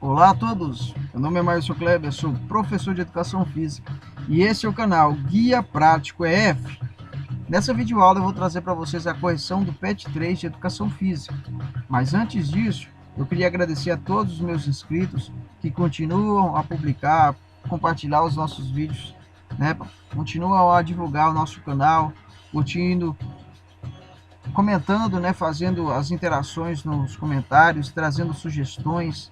Olá a todos, meu nome é Márcio Kleber, sou professor de Educação Física e esse é o canal Guia Prático EF. Nessa videoaula eu vou trazer para vocês a correção do PET 3 de Educação Física, mas antes disso eu queria agradecer a todos os meus inscritos que continuam a publicar, compartilhar os nossos vídeos, né? Continuam a divulgar o nosso canal, curtindo, comentando, né? Fazendo as interações nos comentários, trazendo sugestões,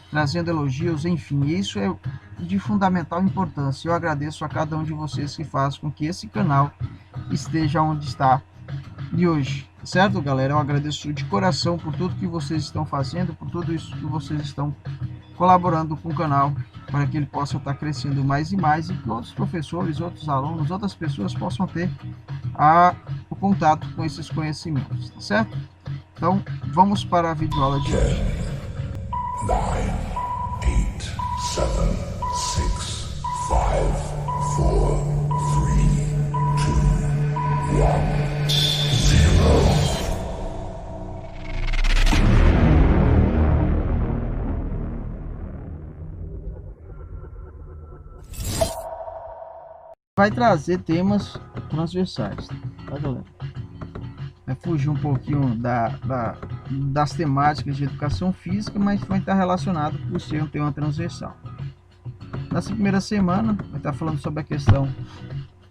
trazendo elogios, enfim, isso é de fundamental importância. Eu agradeço a cada um de vocês que faz com que esse canal esteja onde está de hoje, certo, galera? Eu agradeço de coração por tudo que vocês estão fazendo, por tudo isso que vocês estão colaborando com o canal, para que ele possa estar crescendo mais e mais e que outros professores, outros alunos, outras pessoas possam ter o contato com esses conhecimentos, tá certo? Então, vamos para a videoaula de hoje. 9, 8, 7, 6, 5, 4, 3, 2, 1, 0. Vai trazer temas transversais, tá, galera? Vai fugir um pouquinho das temáticas de educação física, mas vai estar relacionado por ser um tema transversal. Nessa primeira semana, vai estar falando sobre a questão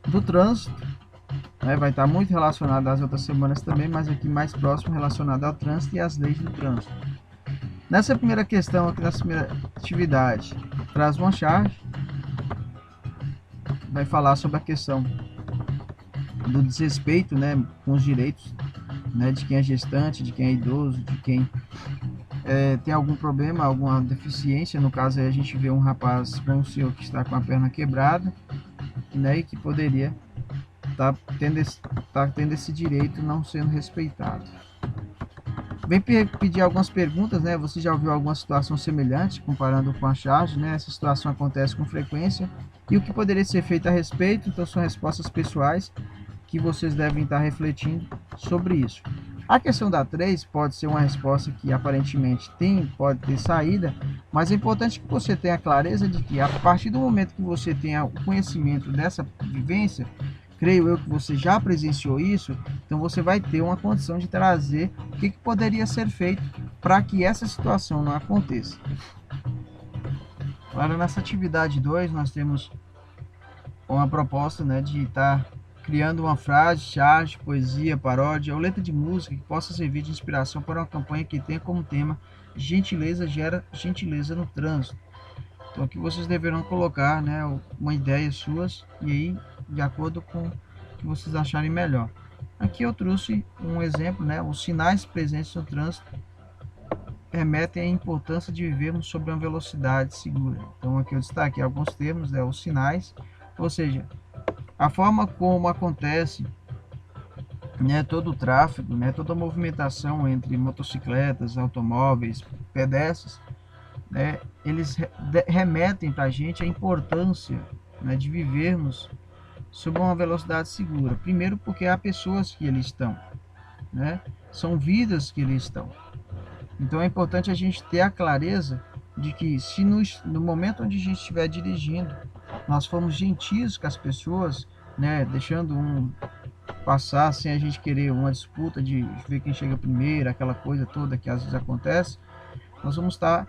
do trânsito, né? Vai estar muito relacionado às outras semanas também, mas aqui mais próximo relacionado ao trânsito e às leis do trânsito. Nessa primeira questão, aqui nessa primeira atividade, traz uma charge, vai falar sobre a questão do desrespeito, né, com os direitos, né, de quem é gestante, de quem é idoso, de quem tem algum problema, alguma deficiência. No caso aí a gente vê um rapaz, um senhor que está com a perna quebrada, né, e que poderia estar tendo esse direito não sendo respeitado. Vem pedir algumas perguntas, né? Você já ouviu alguma situação semelhante, comparando com a charge, né? Essa situação acontece com frequência. E o que poderia ser feito a respeito? Então, são respostas pessoais que vocês devem estar refletindo sobre isso. A questão da 3 pode ser uma resposta que aparentemente pode ter saída, mas é importante que você tenha clareza de que a partir do momento que você tenha o conhecimento dessa vivência, creio eu que você já presenciou isso, então você vai ter uma condição de trazer o que poderia ser feito para que essa situação não aconteça. Agora, nessa atividade 2, nós temos uma proposta, né, de estar criando uma frase, charge, poesia, paródia ou letra de música que possa servir de inspiração para uma campanha que tenha como tema gentileza gera gentileza no trânsito. Então aqui vocês deverão colocar, né, uma ideia suas e aí de acordo com o que vocês acharem melhor. Aqui eu trouxe um exemplo, né, os sinais presentes no trânsito remetem à importância de vivermos sob uma velocidade segura. Então aqui eu destaquei alguns termos, né, os sinais, ou seja, a forma como acontece, né, todo o tráfego, né, toda a movimentação entre motocicletas, automóveis, pedestres, né, eles remetem para a gente a importância, né, de vivermos sob uma velocidade segura. Primeiro porque há pessoas que ali estão, né, são vidas que ali estão. Então é importante a gente ter a clareza de que se no momento onde a gente estiver dirigindo, nós formos gentis com as pessoas, né, deixando um passar sem a gente querer uma disputa de ver quem chega primeiro, aquela coisa toda que às vezes acontece, nós vamos estar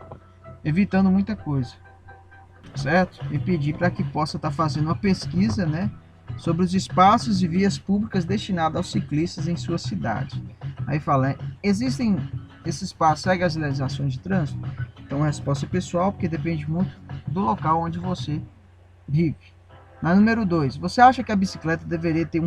evitando muita coisa, certo? E pedir para que possa estar fazendo uma pesquisa, né, sobre os espaços e vias públicas destinados aos ciclistas em sua cidade. Aí fala, existem esses espaços, segue as legislações de trânsito? Então a resposta é pessoal, porque depende muito do local onde você vive. Na número 2, você acha que a bicicleta deveria ter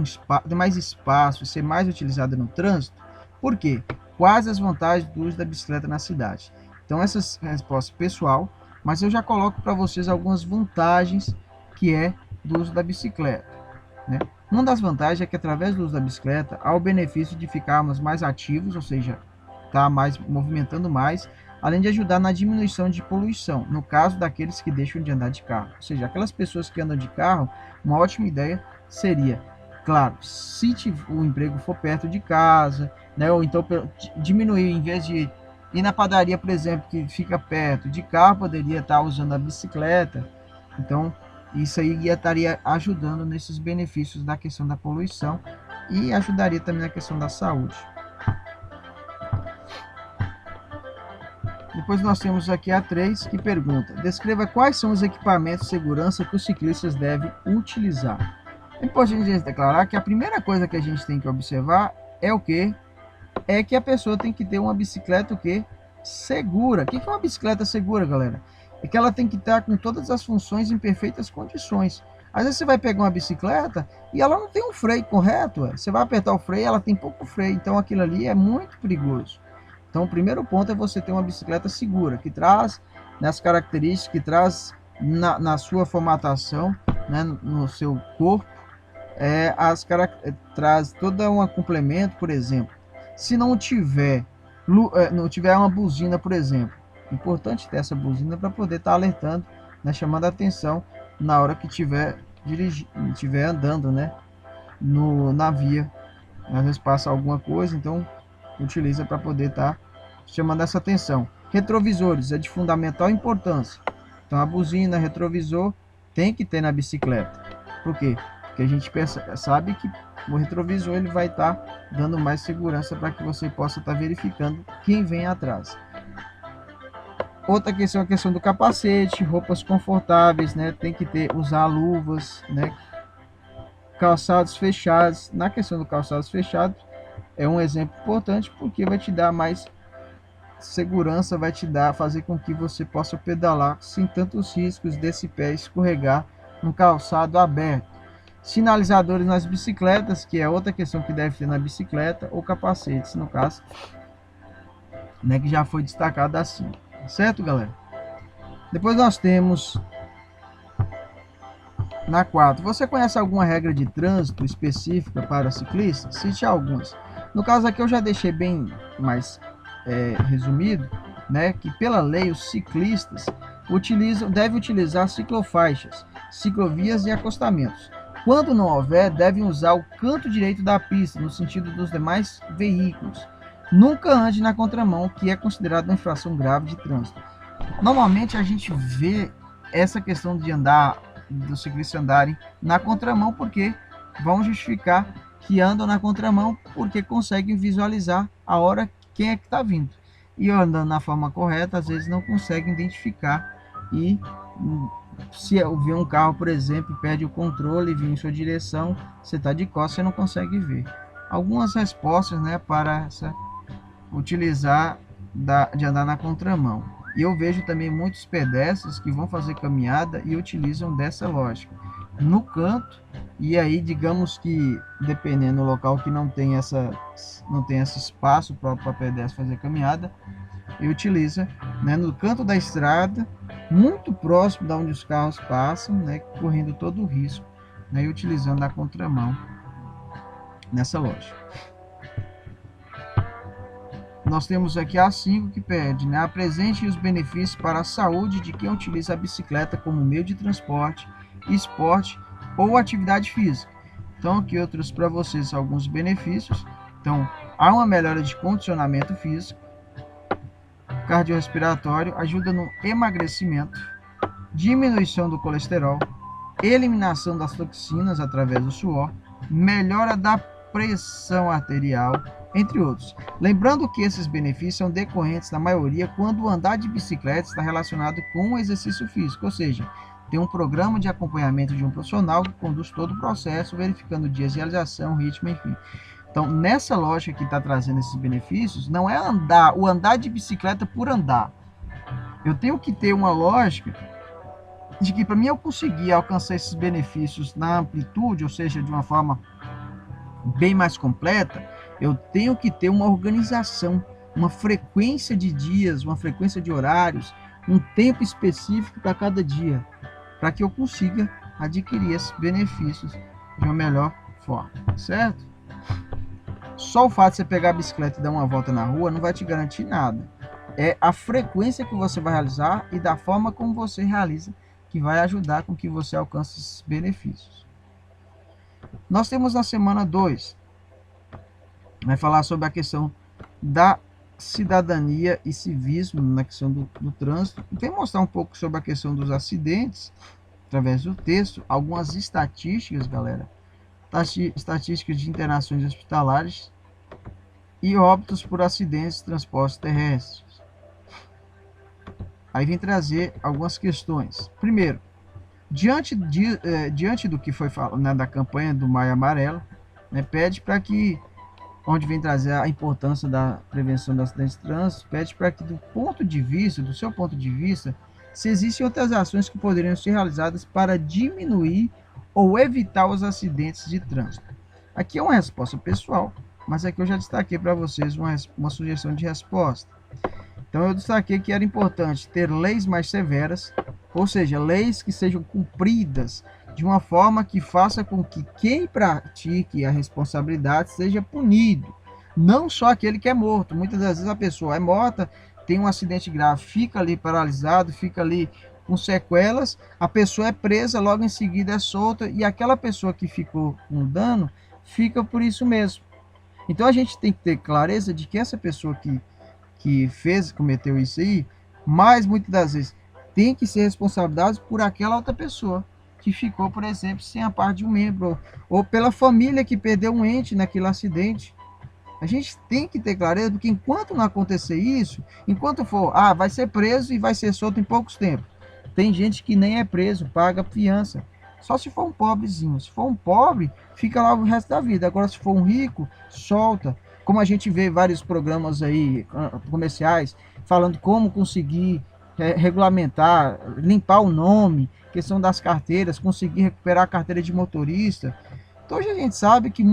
mais espaço e ser mais utilizada no trânsito? Por quê? Quais as vantagens do uso da bicicleta na cidade? Então essa é a resposta pessoal, mas eu já coloco para vocês algumas vantagens que é do uso da bicicleta, né? Uma das vantagens é que através do uso da bicicleta há o benefício de ficarmos mais ativos, ou seja, movimentando mais, além de ajudar na diminuição de poluição, no caso daqueles que deixam de andar de carro. Ou seja, aquelas pessoas que andam de carro, uma ótima ideia seria, claro, se o emprego for perto de casa, né, ou então diminuir, em vez de ir na padaria, por exemplo, que fica perto de carro, poderia estar usando a bicicleta. Então, isso aí estaria ajudando nesses benefícios da questão da poluição e ajudaria também na questão da saúde. Depois nós temos aqui a 3, que pergunta: descreva quais são os equipamentos de segurança que os ciclistas devem utilizar. É importante a gente declarar que a primeira coisa que a gente tem que observar é o quê? É que a pessoa tem que ter uma bicicleta o quê? Segura. O que é uma bicicleta segura, galera? É que ela tem que estar com todas as funções em perfeitas condições. Às vezes você vai pegar uma bicicleta e ela não tem um freio correto. Você vai apertar o freio, ela tem pouco freio. Então aquilo ali é muito perigoso. Então o primeiro ponto é você ter uma bicicleta segura, que traz nas características, que traz na sua formatação, né, no seu corpo, traz todo um complemento, por exemplo. Se não tiver uma buzina, por exemplo, é importante ter essa buzina para poder estar alertando, né, chamando a atenção na hora que estiver andando, né, na via. Às vezes passa alguma coisa, então utiliza para poder estar chamando essa atenção. Retrovisores é de fundamental importância. Então a buzina, retrovisor tem que ter na bicicleta. Por quê? Porque a gente sabe que o retrovisor ele vai estar dando mais segurança para que você possa estar verificando quem vem atrás. Outra questão é a questão do capacete, roupas confortáveis, né? Tem que usar luvas, né? Calçados fechados. Na questão do calçados fechados é um exemplo importante porque vai te dar mais segurança, vai fazer com que você possa pedalar sem tantos riscos desse pé escorregar no calçado aberto. Sinalizadores nas bicicletas, que é outra questão que deve ter na bicicleta, ou capacetes, no caso, né, que já foi destacado assim, certo, galera? Depois nós temos na 4, você conhece alguma regra de trânsito específica para ciclistas? Cite algumas. No caso aqui eu já deixei bem mais resumido, né, que pela lei os ciclistas devem utilizar ciclofaixas, ciclovias e acostamentos. Quando não houver, devem usar o canto direito da pista, no sentido dos demais veículos. Nunca ande na contramão, que é considerado uma infração grave de trânsito. Normalmente a gente vê essa questão de dos ciclistas andarem na contramão, porque vão justificar que andam na contramão, porque conseguem visualizar a hora quem é que está vindo. E andando na forma correta, às vezes não conseguem identificar e se vir um carro, por exemplo, perde o controle e vir em sua direção, você está de costas, você não consegue ver. Algumas respostas, né, para utilizar de andar na contramão. E eu vejo também muitos pedestres que vão fazer caminhada e utilizam dessa lógica. No canto, e aí digamos que dependendo do local que não tem esse espaço para pedestre fazer caminhada, e utiliza, né, no canto da estrada, muito próximo de onde os carros passam, né, correndo todo o risco, né, e utilizando a contramão nessa lógica. Nós temos aqui a 5 que pede, né, apresente os benefícios para a saúde de quem utiliza a bicicleta como meio de transporte, esporte ou atividade física. Então aqui eu trouxe para vocês alguns benefícios. Então há uma melhora de condicionamento físico, cardiorrespiratório, ajuda no emagrecimento, diminuição do colesterol, eliminação das toxinas através do suor, melhora da pressão arterial, entre outros. Lembrando que esses benefícios são decorrentes, na maioria, quando o andar de bicicleta está relacionado com o exercício físico, ou seja, tem um programa de acompanhamento de um profissional que conduz todo o processo, verificando dias de realização, ritmo, enfim. Então, nessa lógica que está trazendo esses benefícios, não é o andar de bicicleta por andar. Eu tenho que ter uma lógica de que para mim eu conseguir alcançar esses benefícios na amplitude, ou seja, de uma forma bem mais completa, eu tenho que ter uma organização, uma frequência de dias, uma frequência de horários, um tempo específico para cada dia, para que eu consiga adquirir esses benefícios de uma melhor forma, certo? Só o fato de você pegar a bicicleta e dar uma volta na rua não vai te garantir nada. É a frequência que você vai realizar e da forma como você realiza que vai ajudar com que você alcance esses benefícios. Nós temos na semana 2, vai falar sobre a questão da cidadania e civismo na questão do trânsito. E vem mostrar um pouco sobre a questão dos acidentes, através do texto, algumas estatísticas, galera, estatísticas de internações hospitalares e óbitos por acidentes de transportes terrestres. Aí vem trazer algumas questões. Primeiro, diante do que foi falado, né, da campanha do Maio Amarelo, né, pede para que, onde vem trazer a importância da prevenção dos acidentes de trânsito, pede para que, do seu ponto de vista, se existem outras ações que poderiam ser realizadas para diminuir ou evitar os acidentes de trânsito. Aqui é uma resposta pessoal, mas aqui eu já destaquei para vocês uma sugestão de resposta. Então eu destaquei que era importante ter leis mais severas, ou seja, leis que sejam cumpridas de uma forma que faça com que quem pratique a responsabilidade seja punido, não só aquele que é morto. Muitas das vezes a pessoa é morta, tem um acidente grave, fica ali paralisado, fica ali com sequelas, a pessoa é presa, logo em seguida é solta, e aquela pessoa que ficou com dano, fica por isso mesmo. Então a gente tem que ter clareza de que essa pessoa que cometeu isso aí, mas muitas das vezes tem que ser responsabilizado por aquela outra pessoa que ficou, por exemplo, sem a parte de um membro, ou pela família que perdeu um ente naquele acidente. A gente tem que ter clareza, porque enquanto não acontecer isso, enquanto for, vai ser preso e vai ser solto em poucos tempos. Tem gente que nem é preso, paga fiança. Só se for um pobrezinho. Se for um pobre, fica lá o resto da vida. Agora, se for um rico, solta. Como a gente vê vários programas aí, comerciais, falando como conseguir regulamentar, limpar o nome, questão das carteiras, conseguir recuperar a carteira de motorista. Então, hoje a gente sabe que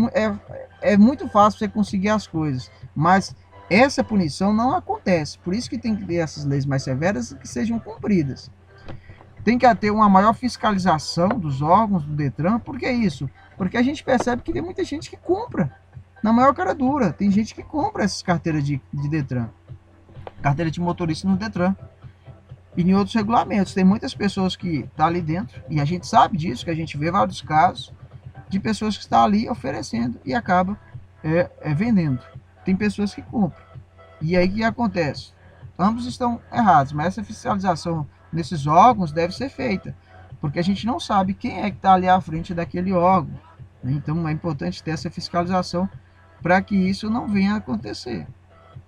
é muito fácil você conseguir as coisas, mas essa punição não acontece. Por isso que tem que ter essas leis mais severas que sejam cumpridas. Tem que ter uma maior fiscalização dos órgãos do Detran. Por que isso? Porque a gente percebe que tem muita gente que compra. Na maior cara dura, tem gente que compra essas carteiras de Detran. Carteira de motorista no Detran. E em outros regulamentos. Tem muitas pessoas que estão ali dentro. E a gente sabe disso, que a gente vê vários casos de pessoas que estão ali oferecendo e acaba vendendo. Tem pessoas que compram. E aí o que acontece? Ambos estão errados, mas essa fiscalização nesses órgãos deve ser feita, porque a gente não sabe quem é que está ali à frente daquele órgão. Então é importante ter essa fiscalização para que isso não venha a acontecer.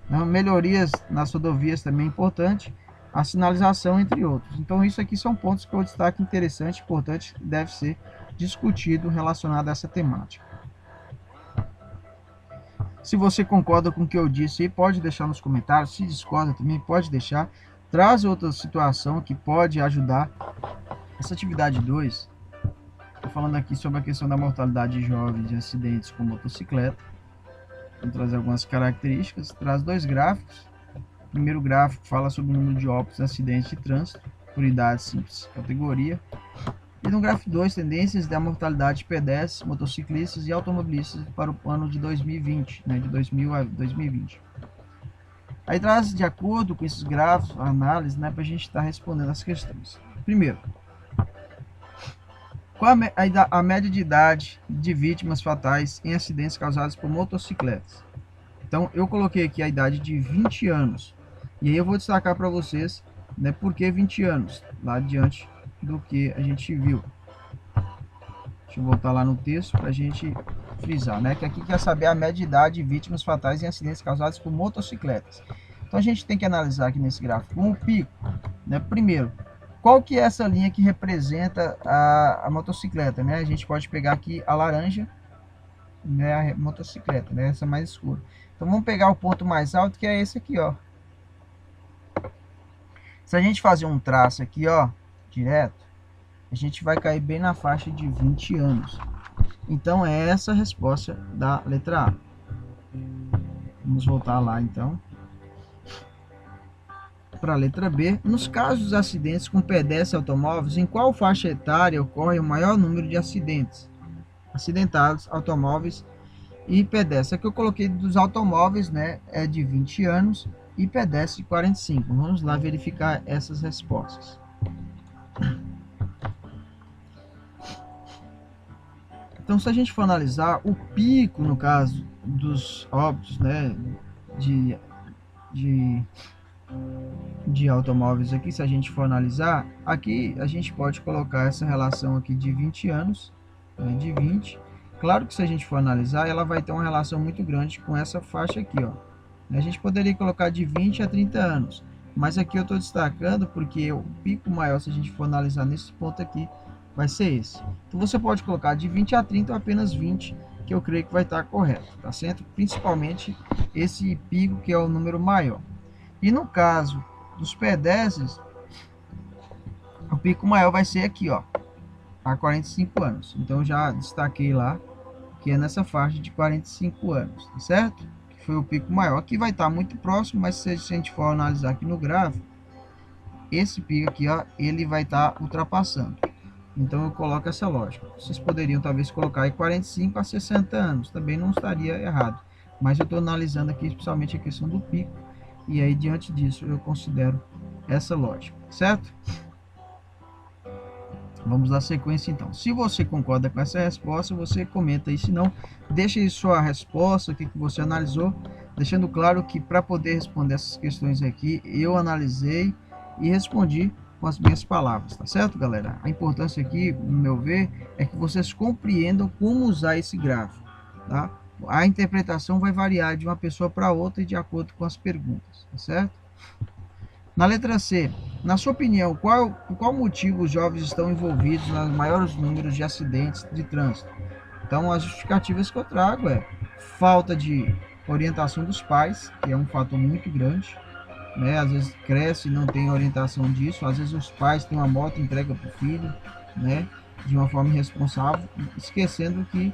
Melhorias nas rodovias também é importante, a sinalização, entre outros. Então isso aqui são pontos que eu destaco interessante, importante, deve ser discutido relacionado a essa temática. Se você concorda com o que eu disse, pode deixar nos comentários. Se discorda também, pode deixar. Traz outra situação que pode ajudar. Essa atividade 2, estou falando aqui sobre a questão da mortalidade de jovens em acidentes com motocicleta. Vou trazer algumas características. Traz 2 gráficos. O primeiro gráfico fala sobre o número de óbitos em acidentes de trânsito, por idade, simples, categoria. E no gráfico 2, tendências da mortalidade de pedestres, motociclistas e automobilistas para o ano de 2020, de 2000 a 2020. Aí traz, de acordo com esses gráficos, a análise, para a gente estar respondendo as questões. Primeiro, qual a média de idade de vítimas fatais em acidentes causados por motocicletas? Então, eu coloquei aqui a idade de 20 anos. E aí eu vou destacar para vocês, por que 20 anos, lá adiante do que a gente viu. Deixa eu voltar lá no texto para a gente frisar, que aqui quer saber a média de idade de vítimas fatais em acidentes causados por motocicletas. Então a gente tem que analisar aqui nesse gráfico um pico, Primeiro, qual que é essa linha que representa a motocicleta, A gente pode pegar aqui a laranja, a motocicleta, essa mais escura. Então vamos pegar o ponto mais alto, que é esse aqui, ó. Se a gente fazer um traço aqui, ó, direto, a gente vai cair bem na faixa de 20 anos. Então é essa a resposta da letra A. Vamos voltar lá então para a letra B. Nos casos dos acidentes com pedestres e automóveis, em qual faixa etária ocorre o maior número de acidentados, automóveis e pedestres? Aqui eu coloquei dos automóveis, é de 20 anos e pedestres de 45. Vamos lá verificar essas respostas. Então, se a gente for analisar o pico, no caso dos óbitos, de de automóveis aqui, se a gente for analisar, aqui a gente pode colocar essa relação aqui de 20 anos, né, de 20. Claro que se a gente for analisar, ela vai ter uma relação muito grande com essa faixa aqui, ó. A gente poderia colocar de 20 a 30 anos, mas aqui eu estou destacando porque o pico maior, se a gente for analisar nesse ponto aqui, vai ser esse. Então você pode colocar de 20 a 30 ou apenas 20, que eu creio que vai estar correto, tá certo? Principalmente esse pico que é o número maior. E no caso dos pedestres, o pico maior vai ser aqui, ó, a 45 anos. Então já destaquei lá que é nessa faixa de 45 anos, tá certo? Que foi o pico maior. Aqui vai estar muito próximo, mas se a gente for analisar aqui no gráfico, esse pico aqui, ó, ele vai estar ultrapassando. Então eu coloco essa lógica. Vocês poderiam talvez colocar aí 45 a 60 anos, também não estaria errado. Mas eu estou analisando aqui especialmente a questão do pico, e aí diante disso eu considero essa lógica, certo? Vamos dar sequência então. Se você concorda com essa resposta, você comenta aí. Se não, deixa aí sua resposta, o que você analisou, deixando claro que para poder responder essas questões aqui, eu analisei e respondi com as minhas palavras, tá certo, galera? A importância aqui, no meu ver, é que vocês compreendam como usar esse gráfico, tá? A interpretação vai variar de uma pessoa para outra e de acordo com as perguntas, tá certo? Na letra C, na sua opinião, por qual motivo os jovens estão envolvidos nos maiores números de acidentes de trânsito? Então, as justificativas que eu trago é falta de orientação dos pais, que é um fator muito grande, né? Às vezes cresce e não tem orientação disso, às vezes os pais têm uma moto e entregam para o filho, né? De uma forma irresponsável, esquecendo que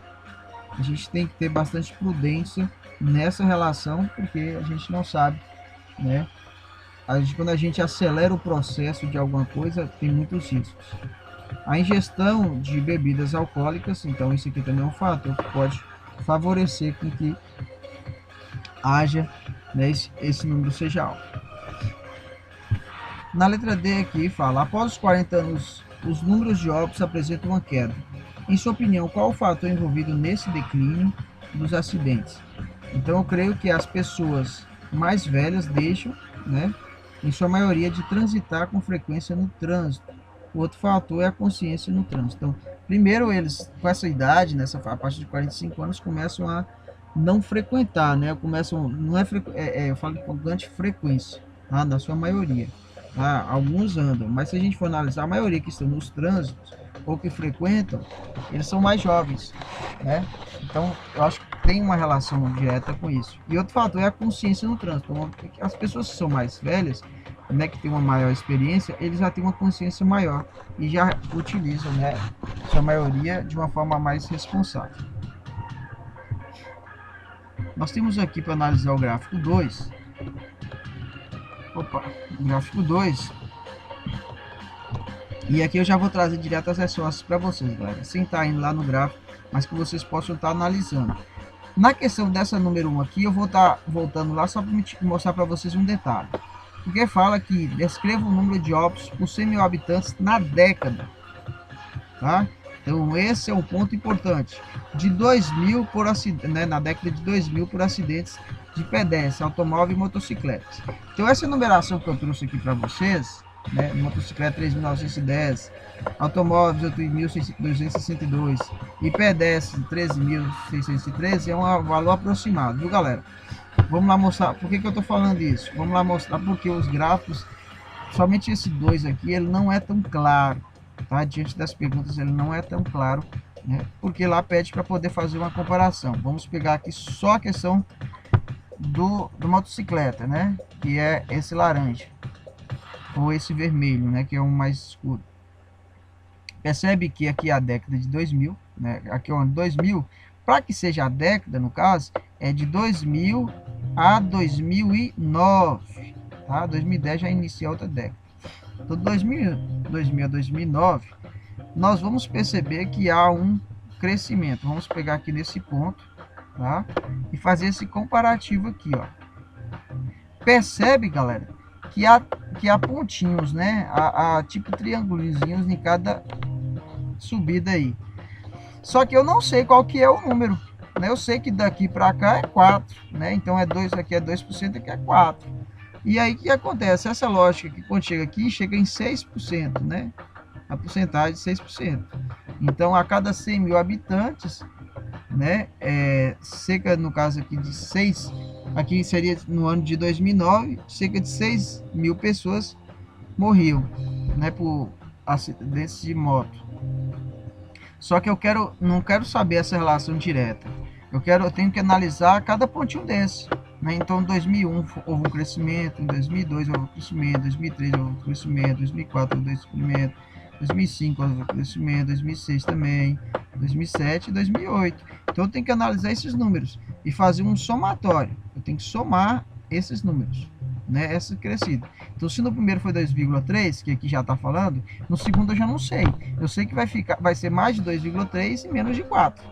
a gente tem que ter bastante prudência nessa relação, porque a gente não sabe, né? Quando a gente acelera o processo de alguma coisa, tem muitos riscos. A ingestão de bebidas alcoólicas, então isso aqui também é um fator que pode favorecer com que haja, né, esse número seja alto. Na letra D aqui fala, após os 40 anos, os números de óbitos apresentam uma queda. Em sua opinião, qual o fator envolvido nesse declínio dos acidentes? Então eu creio que as pessoas mais velhas deixam, né, em sua maioria, de transitar com frequência no trânsito. O outro fator é a consciência no trânsito. Então, primeiro eles, com essa idade, a partir de 45 anos, começam a não frequentar, né? Começam, não é, eu falo com grande frequência, tá? Na sua maioria. Tá? Alguns andam, mas se a gente for analisar, a maioria que estão nos trânsitos ou que frequentam, eles são mais jovens, né? Então, eu acho que tem uma relação direta com isso. E outro fator é a consciência no trânsito. As pessoas que são mais velhas, né, que têm uma maior experiência, eles já têm uma consciência maior e já utilizam, né, sua maioria de uma forma mais responsável. Nós temos aqui para analisar o gráfico 2. Opa, o gráfico 2. E aqui eu já vou trazer direto as respostas para vocês, galera, sem estar indo lá no gráfico, mas que vocês possam estar analisando. Na questão dessa número 1 aqui, eu vou estar voltando lá só para mostrar para vocês um detalhe. Porque fala que descreva o número de óbitos por 100 mil habitantes na década. Tá? Então esse é um ponto importante. De 2000 por acidente, né, na década de 2000 por acidentes de pedestres, automóvel e motocicletas. Então essa numeração que eu trouxe aqui para vocês, né, motocicleta 3.910, automóveis 8.262 e pedestres 13.613 é um valor aproximado, viu, galera? Vamos lá mostrar por que eu estou falando isso. Vamos lá mostrar porque os gráficos, somente esse 2 aqui, ele não é tão claro, tá? Diante das perguntas ele não é tão claro, né? Porque lá pede para poder fazer uma comparação. Vamos pegar aqui só a questão do motocicleta, né? Que é esse laranja ou esse vermelho, né? Que é um mais escuro. Percebe que aqui é a década de 2000, né? Aqui é o ano 2000. Para que seja a década, no caso, é de 2000 a 2009, tá? 2010 já inicia outra década. Então, 2000 a 2009, nós vamos perceber que há um crescimento. Vamos pegar aqui nesse ponto, tá? E fazer esse comparativo aqui, ó. Percebe, galera, que há pontinhos, né? Há tipo triângulozinhos em cada subida aí. Só que eu não sei qual que é o número, né? Eu sei que daqui para cá é 4, né? Então é 2, aqui é 2%, aqui é 4. E aí o que acontece? Essa lógica que quando chega aqui, chega em 6%, né? A porcentagem de 6%. Então a cada 100 mil habitantes, né? Cerca, no caso aqui de 6, aqui seria no ano de 2009, cerca de 6 mil pessoas morriam, né? Por acidentes de moto. Só que não quero saber essa relação direta. Eu tenho que analisar cada pontinho desse, né? Então, em 2001 houve um crescimento, em 2002 houve um crescimento, em 2003 houve um crescimento, em 2004 houve um crescimento, em 2005 houve um crescimento, em 2006 também, 2007 e 2008. Então, eu tenho que analisar esses números e fazer um somatório. Eu tenho que somar esses números, né? Essa crescida. Então, se no primeiro foi 2,3, que aqui já está falando, no segundo eu já não sei. Eu sei que vai ser mais de 2,3 e menos de 4.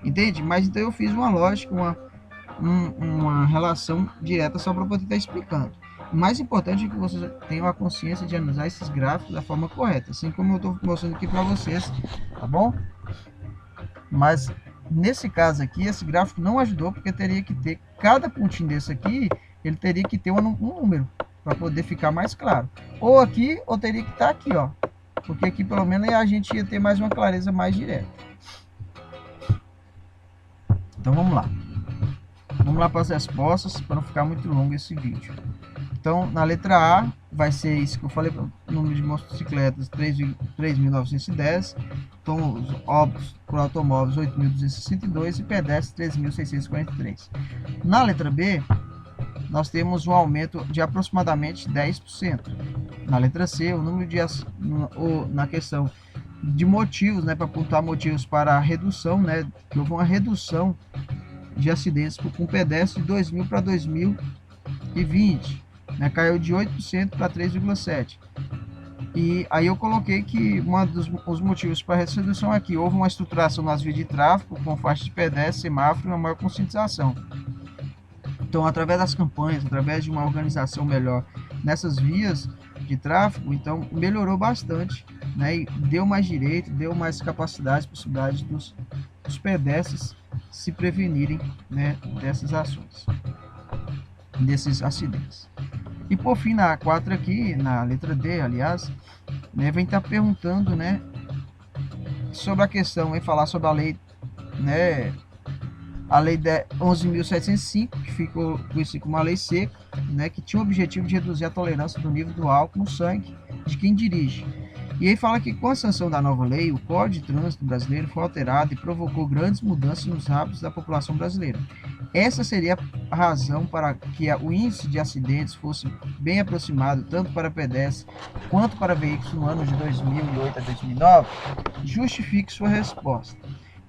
Entende? Mas então eu fiz uma lógica, uma relação direta só para poder estar explicando. O mais importante é que vocês tenham a consciência de analisar esses gráficos da forma correta, assim como eu estou mostrando aqui para vocês, tá bom? Mas nesse caso aqui, esse gráfico não ajudou, porque teria que ter, cada pontinho desse aqui, ele teria que ter um número, para poder ficar mais claro. Ou aqui, ou teria que estar aqui, ó. Porque aqui pelo menos a gente ia ter mais uma clareza mais direta. Então vamos lá. Vamos lá para as respostas, para não ficar muito longo esse vídeo. Então, na letra A, vai ser isso que eu falei, número de motocicletas 3.910, então, óbitos por automóveis 8.262 e pedestres 3.643. Na letra B, nós temos um aumento de aproximadamente 10%. Na letra C, o número de na questão de motivos, né, para apontar motivos para a redução, né, que houve uma redução de acidentes com pedestre de 2000 para 2020, né, caiu de 8% para 3,7%. E aí eu coloquei que os motivos para essa redução aqui, houve uma estruturação nas vias de tráfego com faixa de pedestre, semáforo e uma maior conscientização. Então, através das campanhas, através de uma organização melhor nessas vias de tráfego, então melhorou bastante, né? E deu mais direito, deu mais capacidade, possibilidade dos pedestres se prevenirem, né, dessas ações, desses acidentes. E por fim, na 4 aqui, na letra D, aliás, né, vem estar perguntando, né, sobre a questão, vem falar sobre a lei, né, a lei 11.705, que ficou conhecida como a lei seca, né, que tinha o objetivo de reduzir a tolerância do nível do álcool no sangue de quem dirige. E aí fala que com a sanção da nova lei, o Código de Trânsito brasileiro foi alterado e provocou grandes mudanças nos hábitos da população brasileira. Essa seria a razão para que o índice de acidentes fosse bem aproximado tanto para pedestres quanto para veículos no ano de 2008 a 2009? Justifique sua resposta.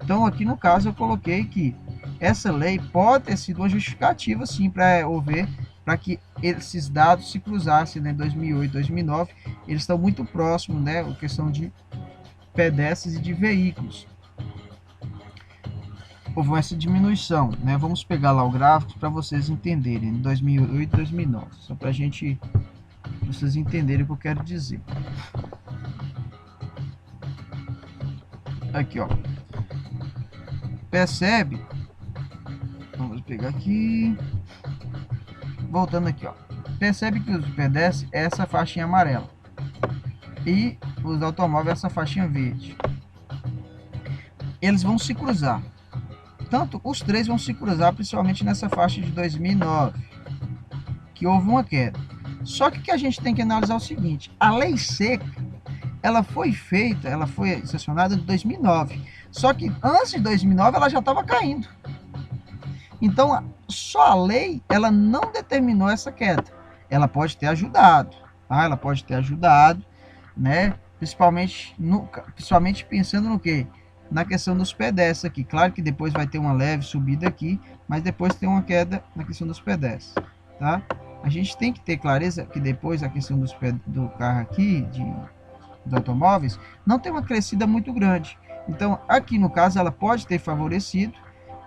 Então, aqui no caso, eu coloquei que essa lei pode ter sido uma justificativa, sim, para que esses dados se cruzassem, né, em 2008 e 2009. Eles estão muito próximos, né, a questão de pedestres e de veículos. Houve essa diminuição, né? Vamos pegar lá o gráfico para vocês entenderem, em 2008 e 2009, só para vocês entenderem o que eu quero dizer. Aqui, ó. Percebe? Vamos pegar aqui. Voltando aqui, ó. Percebe que os pedestres é essa faixinha amarela e os automóveis essa faixinha verde. Eles vão se cruzar. Tanto os três vão se cruzar, principalmente nessa faixa de 2009, que houve uma queda. Só que a gente tem que analisar o seguinte: a lei seca, ela foi sancionada em 2009. Só que antes de 2009 ela já estava caindo. Então, só a lei, ela não determinou essa queda. Ela pode ter ajudado, tá? Ela pode ter ajudado, né? Principalmente pensando no quê? Na questão dos pedestres aqui. Claro que depois vai ter uma leve subida aqui, mas depois tem uma queda na questão dos pedestres, tá? A gente tem que ter clareza que depois a questão do carro aqui, dos automóveis, não tem uma crescida muito grande. Então, aqui no caso, ela pode ter favorecido.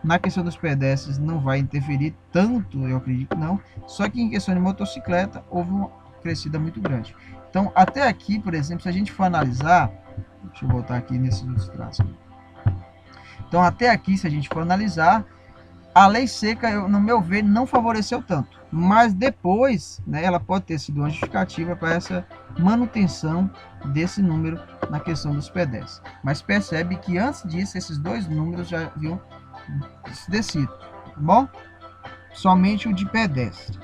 Na questão dos pedestres não vai interferir tanto, eu acredito que não. Só que em questão de motocicleta, houve uma crescida muito grande. Então, até aqui, por exemplo, se a gente for analisar, deixa eu voltar aqui nesse ilustração. Então, até aqui, se a gente for analisar, A lei seca, no meu ver, não favoreceu tanto, mas depois, né, ela pode ter sido uma justificativa para essa manutenção desse número na questão dos pedestres. Mas percebe que antes disso, esses dois números já haviam descido, tá bom? Somente o de pedestre.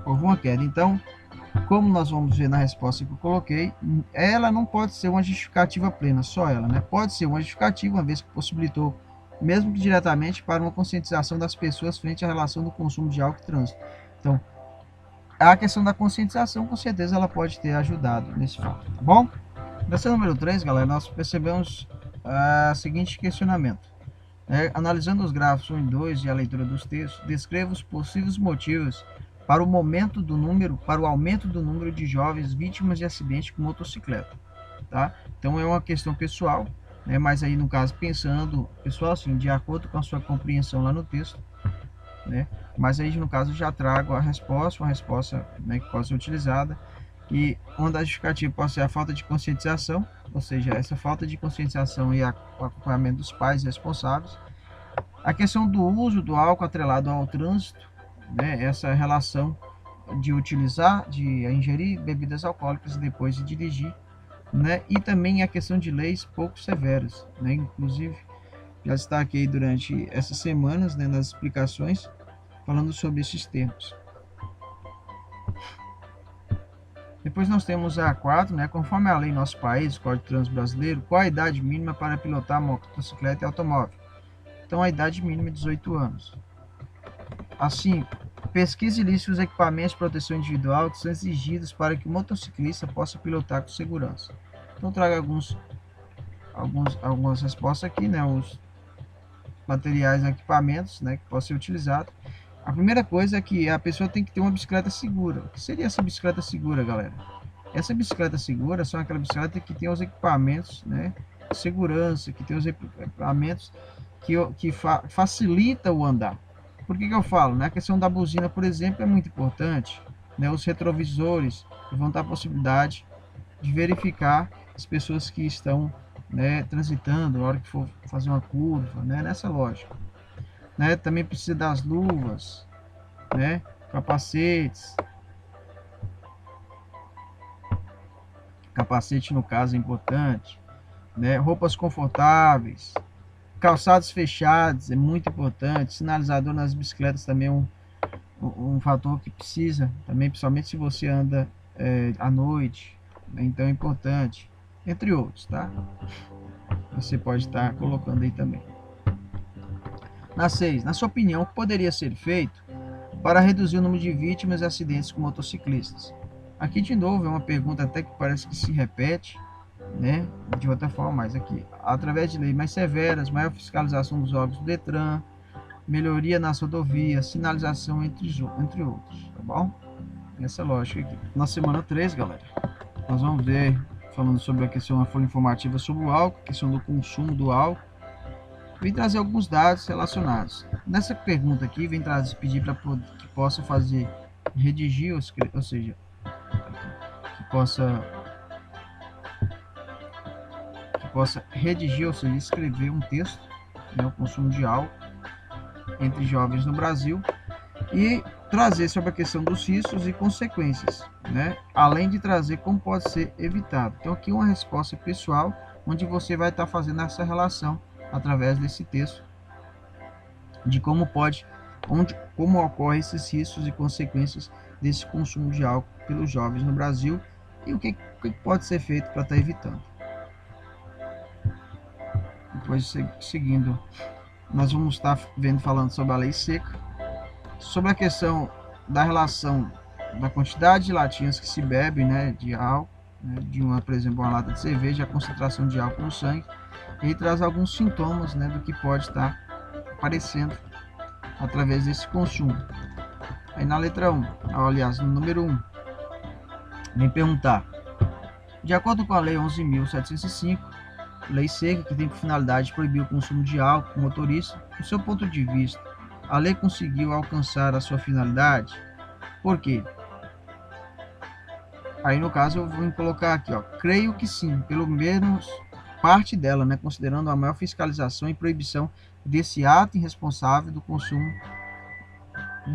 Houve uma queda. Então, como nós vamos ver na resposta que eu coloquei, ela não pode ser uma justificativa plena, só ela, né? Pode ser uma justificativa, uma vez que possibilitou, mesmo que diretamente, para uma conscientização das pessoas frente à relação do consumo de álcool e trânsito. Então, a questão da conscientização, com certeza, ela pode ter ajudado nesse fato, tá bom? Nessa número 3, galera, nós percebemos o seguinte questionamento. Analisando os gráficos 1 e 2 e a leitura dos textos, descreva os possíveis motivos para o aumento do número de jovens vítimas de acidente com motocicleta, tá? Então é uma questão pessoal, né? Mas aí no caso pensando, pessoal, assim, de acordo com a sua compreensão lá no texto, né? Mas aí no caso já trago a resposta, uma resposta, né, que pode ser utilizada, e uma das justificativas pode ser a falta de conscientização, ou seja, essa falta de conscientização e o acompanhamento dos pais responsáveis, a questão do uso do álcool atrelado ao trânsito, né, essa relação de ingerir bebidas alcoólicas e depois de dirigir, né, e também a questão de leis pouco severas, né, inclusive já destaquei durante essas semanas, né, nas explicações, falando sobre esses termos. Depois nós temos a 4, né, conforme a lei em nosso país, Código de Trânsito Brasileiro, qual a idade mínima para pilotar motocicleta e automóvel? Então a idade mínima é 18 anos. Assim, pesquise e liste os equipamentos de proteção individual que são exigidos para que o motociclista possa pilotar com segurança. Então trago algumas respostas aqui, né, os materiais e equipamentos, né, que possam ser utilizados. A primeira coisa é que a pessoa tem que ter uma bicicleta segura. O que seria essa bicicleta segura, galera? Essa bicicleta segura são aquela bicicleta que tem os equipamentos, né, de segurança, que tem os equipamentos que facilita o andar. Por que eu falo? A questão da buzina, por exemplo, é muito importante. Né? Os retrovisores vão dar a possibilidade de verificar as pessoas que estão, né, transitando na hora que for fazer uma curva, né? Nessa lógica. Né? Também precisa das luvas, né? Capacetes. Capacete, no caso, é importante. Né? Roupas confortáveis. Calçados fechados é muito importante. Sinalizador nas bicicletas também é um fator que precisa, também, principalmente se você anda à noite, né? Então é importante, entre outros, tá? Você pode estar colocando aí também. Na 6, na sua opinião, o que poderia ser feito para reduzir o número de vítimas e acidentes com motociclistas? Aqui de novo é uma pergunta até que parece que se repete, né, de outra forma, mas aqui, através de leis mais severas, maior fiscalização dos órgãos do Detran, melhoria nas rodovias, sinalização, entre outros, tá bom? Essa lógica aqui. Na semana 3, galera, nós vamos ver, falando sobre a questão da folha informativa sobre o álcool, a questão do consumo do álcool, vem trazer alguns dados relacionados. Nessa pergunta aqui, vem pedir para que possa fazer, redigir, ou seja, que possa redigir, ou seja, escrever um texto, né, o consumo de álcool entre jovens no Brasil, e trazer sobre a questão dos riscos e consequências, né, além de trazer como pode ser evitado. Então aqui uma resposta pessoal, onde você vai estar fazendo essa relação através desse texto, de como ocorrem esses riscos e consequências desse consumo de álcool pelos jovens no Brasil e o que pode ser feito para estar evitando. Depois, seguindo, nós vamos estar falando sobre a lei seca, sobre a questão da relação da quantidade de latinhas que se bebe, né, de álcool, né, por exemplo, uma lata de cerveja, a concentração de álcool no sangue, e traz alguns sintomas, né, do que pode estar aparecendo através desse consumo. Aí na letra 1, aliás, no número 1, vem perguntar, de acordo com a lei 11.705, lei seca, que tem por finalidade proibir o consumo de álcool por motorista, do seu ponto de vista, a lei conseguiu alcançar a sua finalidade? Por quê? Aí no caso eu vou colocar aqui, ó, creio que sim, pelo menos parte dela, né, considerando a maior fiscalização e proibição desse ato irresponsável do consumo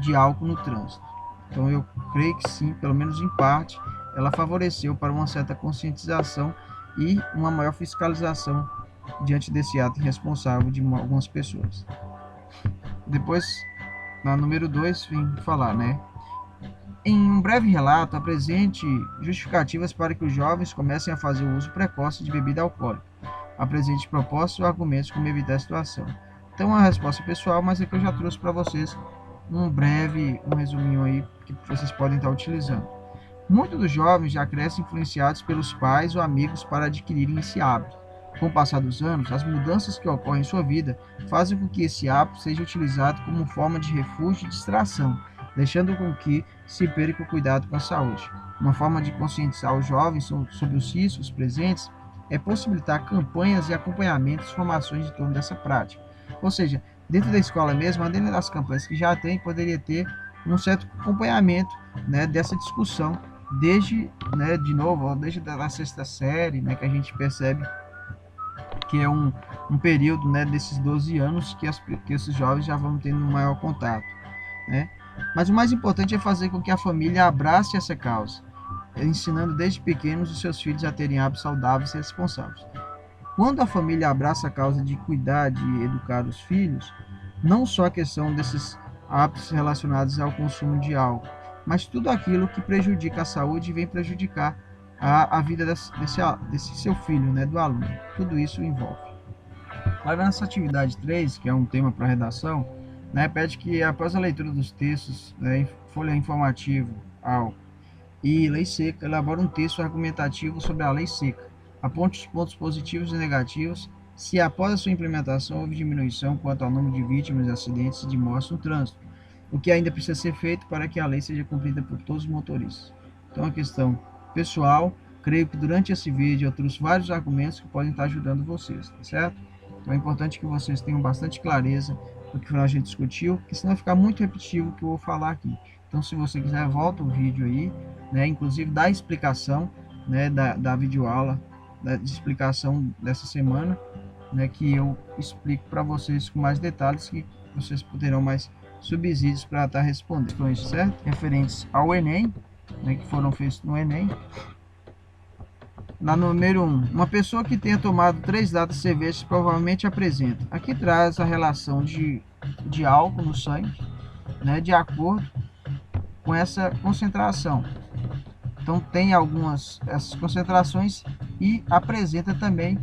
de álcool no trânsito. Então eu creio que sim, pelo menos em parte, ela favoreceu para uma certa conscientização e uma maior fiscalização diante desse ato irresponsável de algumas pessoas. Depois, na número 2, vim falar, né? Em um breve relato, apresente justificativas para que os jovens comecem a fazer o uso precoce de bebida alcoólica. Apresente propostas ou argumentos como evitar a situação. Então, a resposta pessoal, mas é que eu já trouxe para vocês um resuminho aí que vocês podem estar utilizando. Muitos dos jovens já crescem influenciados pelos pais ou amigos para adquirirem esse hábito. Com o passar dos anos, as mudanças que ocorrem em sua vida fazem com que esse hábito seja utilizado como forma de refúgio e distração, deixando com que se perca o cuidado com a saúde. Uma forma de conscientizar os jovens sobre os riscos presentes é possibilitar campanhas e acompanhamentos, formações em torno dessa prática. Ou seja, dentro da escola mesmo, além das campanhas que já tem, poderia ter um certo acompanhamento, né, dessa discussão, desde, né, de novo, desde a sexta série, né, que a gente percebe que é um período, né, desses 12 anos que esses jovens já vão tendo um maior contato, né? Mas o mais importante é fazer com que a família abrace essa causa, ensinando desde pequenos os seus filhos a terem hábitos saudáveis e responsáveis. Quando a família abraça a causa de cuidar, de educar os filhos, não só a questão desses hábitos relacionados ao consumo de álcool, mas tudo aquilo que prejudica a saúde e vem prejudicar a vida desse seu filho, né, do aluno. Tudo isso envolve. Agora, nessa atividade 3, que é um tema para redação, né, pede que após a leitura dos textos, né, folha informativa, álcool e lei seca, elabore um texto argumentativo sobre a lei seca. Aponte os pontos positivos e negativos se após a sua implementação houve diminuição quanto ao número de vítimas de acidentes e de mortes no trânsito, o que ainda precisa ser feito para que a lei seja cumprida por todos os motoristas. Então, a questão pessoal, creio que durante esse vídeo eu trouxe vários argumentos que podem estar ajudando vocês, tá certo? Então é importante que vocês tenham bastante clareza do que a gente discutiu, porque senão vai ficar muito repetitivo o que eu vou falar aqui. Então, se você quiser, volta o vídeo aí, né, inclusive da explicação, né, da videoaula, de explicação dessa semana, né, que eu explico para vocês com mais detalhes, que vocês poderão mais subsídios para estar respondendo, certo? Referentes ao Enem, né, que foram feitos no Enem. Na número 1, uma pessoa que tenha tomado 3 latas de cerveja provavelmente apresenta. Aqui traz a relação de álcool no sangue, né, de acordo com essa concentração. Então tem essas concentrações e apresenta também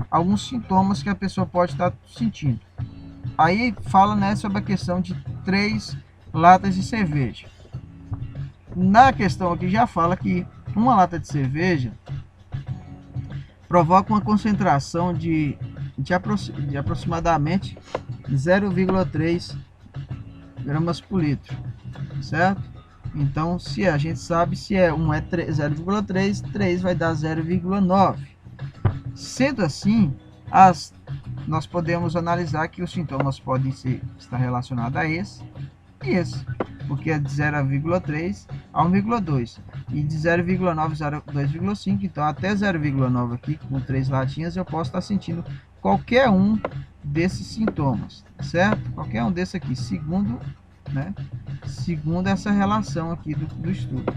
alguns sintomas que a pessoa pode estar sentindo. Aí fala, né, sobre a questão de 3 latas de cerveja. Na questão aqui já fala que uma lata de cerveja provoca uma concentração de aproximadamente 0,3 gramas por litro, certo? Então, se a gente sabe, se é 0,3, 3 vai dar 0,9. Sendo assim, nós podemos analisar que os sintomas podem estar relacionados a esse e esse, porque é de 0,3 a 1,2 e de 0,9 a 2,5, então até 0,9 aqui com 3 latinhas eu posso estar sentindo qualquer um desses sintomas, certo? Qualquer um desses aqui, segundo essa relação aqui do estudo.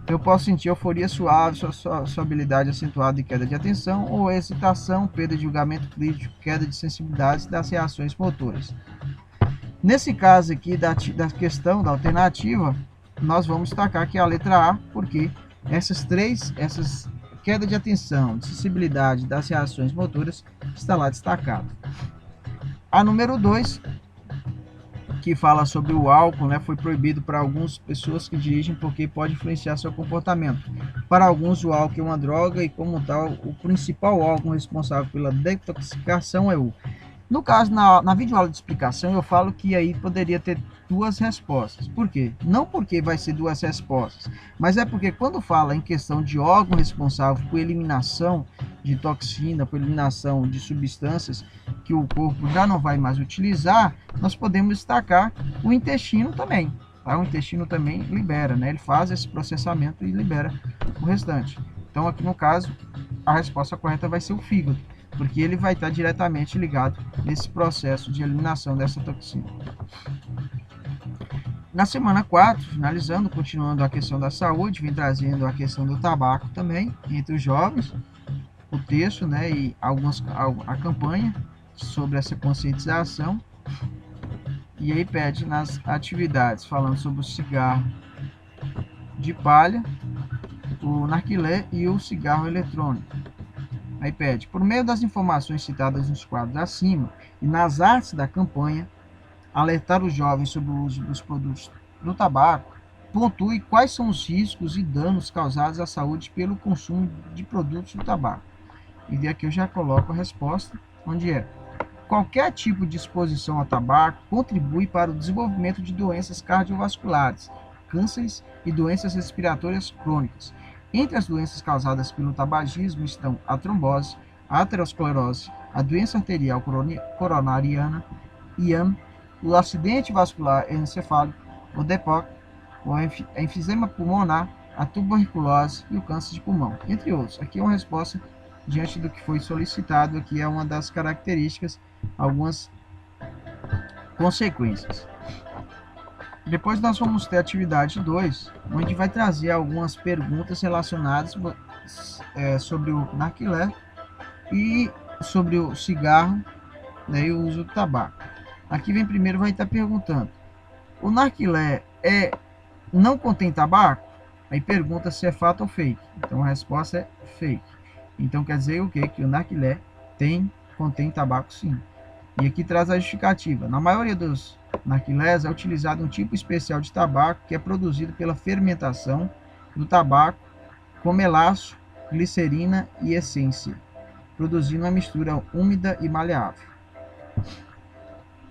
Eu posso sentir euforia suave, sua habilidade acentuada e queda de atenção, ou excitação, perda de julgamento crítico, queda de sensibilidade das reações motoras. Nesse caso aqui da questão da alternativa, nós vamos destacar que a letra A, porque essas queda de atenção, de sensibilidade das reações motoras, está lá destacado. A número 2, que fala sobre o álcool, né, foi proibido para algumas pessoas que dirigem porque pode influenciar seu comportamento. Para alguns, o álcool é uma droga e, como tal, o principal órgão responsável pela detoxicação é o... No caso, na videoaula de explicação, eu falo que aí poderia ter 2 respostas. Por quê? Não porque vai ser 2 respostas, mas é porque quando fala em questão de órgão responsável por eliminação de toxina, por eliminação de substâncias que o corpo já não vai mais utilizar, nós podemos destacar o intestino também. Tá? O intestino também libera, né? Ele faz esse processamento e libera o restante. Então, aqui no caso, a resposta correta vai ser o fígado. porque ele vai estar diretamente ligado nesse processo de eliminação dessa toxina. Na semana 4, finalizando, continuando a questão da saúde, vem trazendo a questão do tabaco também, entre os jovens, o texto, né, e a campanha sobre essa conscientização. E aí pede nas atividades, falando sobre o cigarro de palha, o narguilé e o cigarro eletrônico. Aí pede, por meio das informações citadas nos quadros acima e nas artes da campanha, alertar os jovens sobre o uso dos produtos do tabaco, pontue quais são os riscos e danos causados à saúde pelo consumo de produtos do tabaco. E aqui eu já coloco a resposta, onde é: qualquer tipo de exposição ao tabaco contribui para o desenvolvimento de doenças cardiovasculares, cânceres e doenças respiratórias crônicas. Entre as doenças causadas pelo tabagismo estão a trombose, a aterosclerose, a doença arterial coronariana, IAM, o acidente vascular encefálico, o DEPOC, o enfisema pulmonar, a tuberculose e o câncer de pulmão, entre outros. Aqui é uma resposta diante do que foi solicitado, aqui é uma das características, algumas consequências. Depois nós vamos ter a atividade 2, onde vai trazer algumas perguntas relacionadas sobre o narguilé e sobre o cigarro, né, e o uso do tabaco. Aqui vem primeiro, vai estar perguntando: o narguilé não contém tabaco? Aí pergunta se é fato ou fake. Então a resposta é fake. Então quer dizer o quê? Que o narguilé contém tabaco, sim. E aqui traz a justificativa. Na maioria dos narguilés é utilizado um tipo especial de tabaco que é produzido pela fermentação do tabaco com melaço, glicerina e essência, produzindo uma mistura úmida e maleável.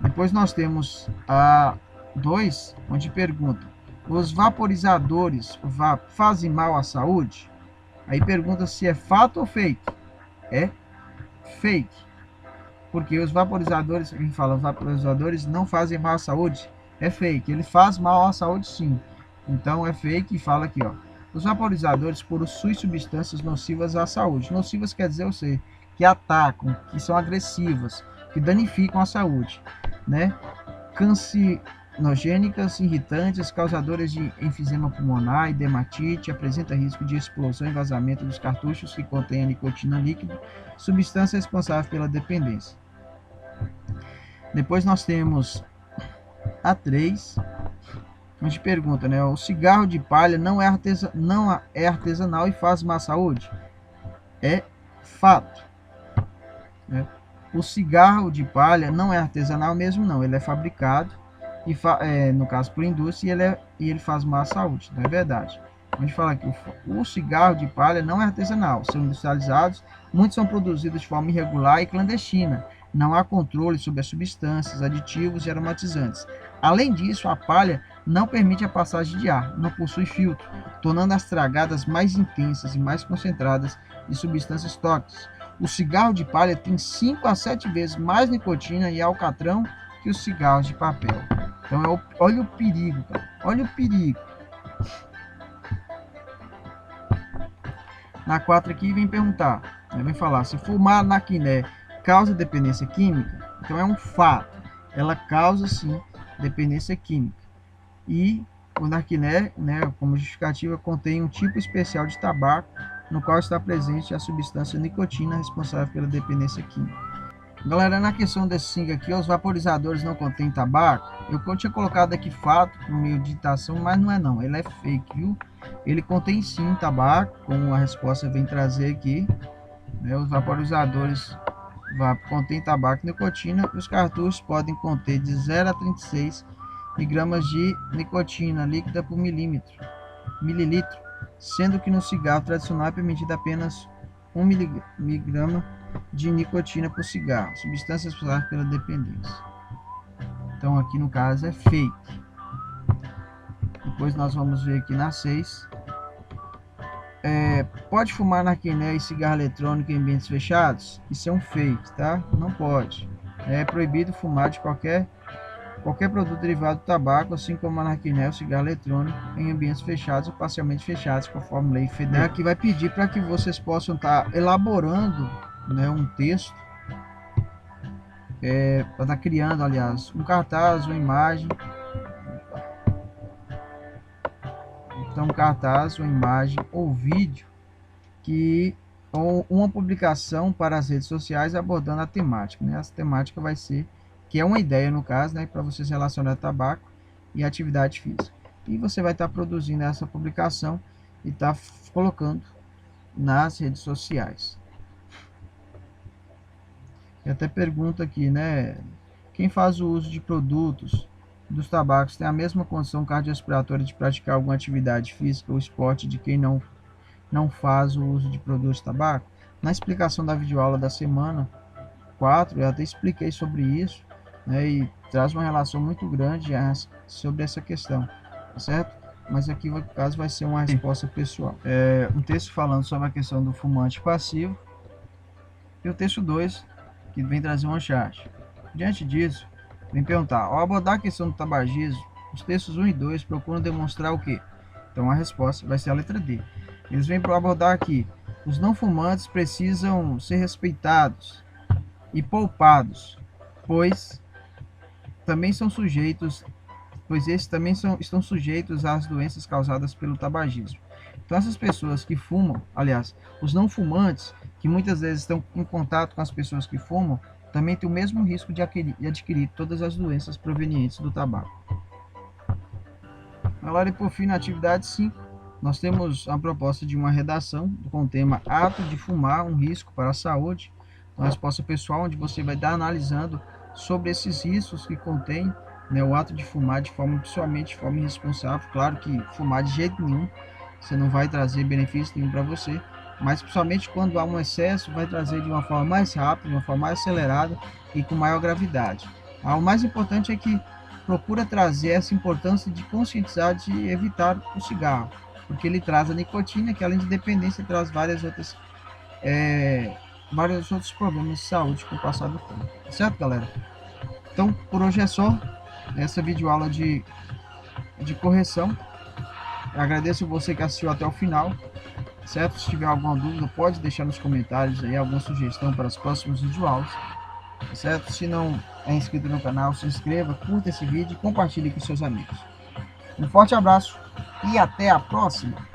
Depois nós temos a 2, onde pergunta: os vaporizadores fazem mal à saúde? Aí pergunta se é fato ou fake. É fake. Porque os vaporizadores, quem fala, os vaporizadores não fazem mal à saúde, é fake. Ele faz mal à saúde, sim. Então é fake e fala aqui, ó: os vaporizadores possuem substâncias nocivas à saúde. Nocivas quer dizer, que atacam, que são agressivas, que danificam a saúde, né? Cancinogênicas, irritantes, causadoras de enfisema pulmonar e dermatite, apresenta risco de explosão e vazamento dos cartuchos que contêm a nicotina líquida, substância responsável pela dependência. Depois nós temos a 3, onde pergunta, né, o cigarro de palha não é artesanal e faz má saúde? É fato, né? O cigarro de palha não é artesanal mesmo, não. Ele é fabricado, no caso por indústria, e ele faz má saúde. Não é verdade. A gente fala que o cigarro de palha não é artesanal. São industrializados, muitos são produzidos de forma irregular e clandestina. Não há controle sobre as substâncias, aditivos e aromatizantes. Além disso, a palha não permite a passagem de ar, não possui filtro, tornando as tragadas mais intensas e mais concentradas de substâncias tóxicas. O cigarro de palha tem 5 a 7 vezes mais nicotina e alcatrão que os cigarros de papel. Então, olha o perigo, cara. Olha o perigo. Na 4 aqui vem perguntar, vem falar se fumar narguilé causa dependência química. Então é um fato. Ela causa, sim, dependência química. E o narguilé, né, como justificativa, contém um tipo especial de tabaco no qual está presente a substância nicotina responsável pela dependência química. Galera, na questão desse 5 aqui, os vaporizadores não contêm tabaco. Eu tinha colocado aqui fato no meio de citação, mas não é não. Ele é fake, viu? Ele contém sim tabaco, como a resposta vem trazer aqui, né? Os vaporizadores contêm tabaco e nicotina. Os cartuchos podem conter de 0 a 36 miligramas de nicotina líquida por mililitro, sendo que no cigarro tradicional é permitido apenas 1 miligrama de nicotina por cigarro, substância responsável pela dependência. Então aqui no caso é fake. Depois nós vamos ver aqui na 6. Pode fumar narguilé e cigarro eletrônico em ambientes fechados? Isso é um fake, tá? Não pode. É proibido fumar de qualquer produto derivado do tabaco, assim como a narguilé ou cigarro eletrônico, em ambientes fechados ou parcialmente fechados, conforme lei federal, que vai pedir para que vocês possam estar elaborando né, um texto, para estar criando, aliás, um cartaz, uma imagem. Então, um cartaz, uma imagem ou vídeo ou uma publicação para as redes sociais abordando a temática, né? Essa temática vai ser, que é uma ideia no caso, né, para você se relacionar tabaco e atividade física. E você vai estar produzindo essa publicação e estar colocando nas redes sociais. E até pergunta aqui, né? Quem faz o uso de produtos dos tabacos tem a mesma condição cardiorrespiratória de praticar alguma atividade física ou esporte de quem não faz o uso de produtos de tabaco? Na explicação da videoaula da semana 4, eu até expliquei sobre isso, né, e traz uma relação muito grande sobre essa questão, tá certo? Mas aqui, no caso, vai ser uma resposta pessoal. Um texto falando sobre a questão do fumante passivo, e o texto 2, que vem trazer uma charge. Diante disso, vem perguntar, ao abordar a questão do tabagismo, os textos 1 e 2 procuram demonstrar o quê? Então a resposta vai ser a letra D. Eles vêm para abordar aqui, os não fumantes precisam ser respeitados e poupados, pois esses também estão sujeitos às doenças causadas pelo tabagismo. Então essas pessoas que fumam, aliás, os não fumantes, que muitas vezes estão em contato com as pessoas que fumam, também têm o mesmo risco de adquirir todas as doenças provenientes do tabaco. Agora, e por fim, na atividade 5, nós temos a proposta de uma redação com o tema ato de fumar, um risco para a saúde, uma resposta pessoal, onde você vai estar analisando sobre esses riscos que contém, né, o ato de fumar principalmente de forma irresponsável. Claro que fumar de jeito nenhum, você não vai trazer benefício nenhum para você, mas principalmente quando há um excesso, vai trazer de uma forma mais rápida, de uma forma mais acelerada e com maior gravidade. O mais importante é que procura trazer essa importância de conscientizar de evitar o cigarro, porque ele traz a nicotina, que além de dependência, traz vários outros problemas de saúde com o passar do tempo. Certo, galera? Então, por hoje é só essa videoaula de correção. Eu agradeço você que assistiu até o final. Certo? Se tiver alguma dúvida, pode deixar nos comentários aí alguma sugestão para as próximas videoaulas. Certo? Se não é inscrito no canal, se inscreva, curta esse vídeo e compartilhe com seus amigos. Um forte abraço e até a próxima!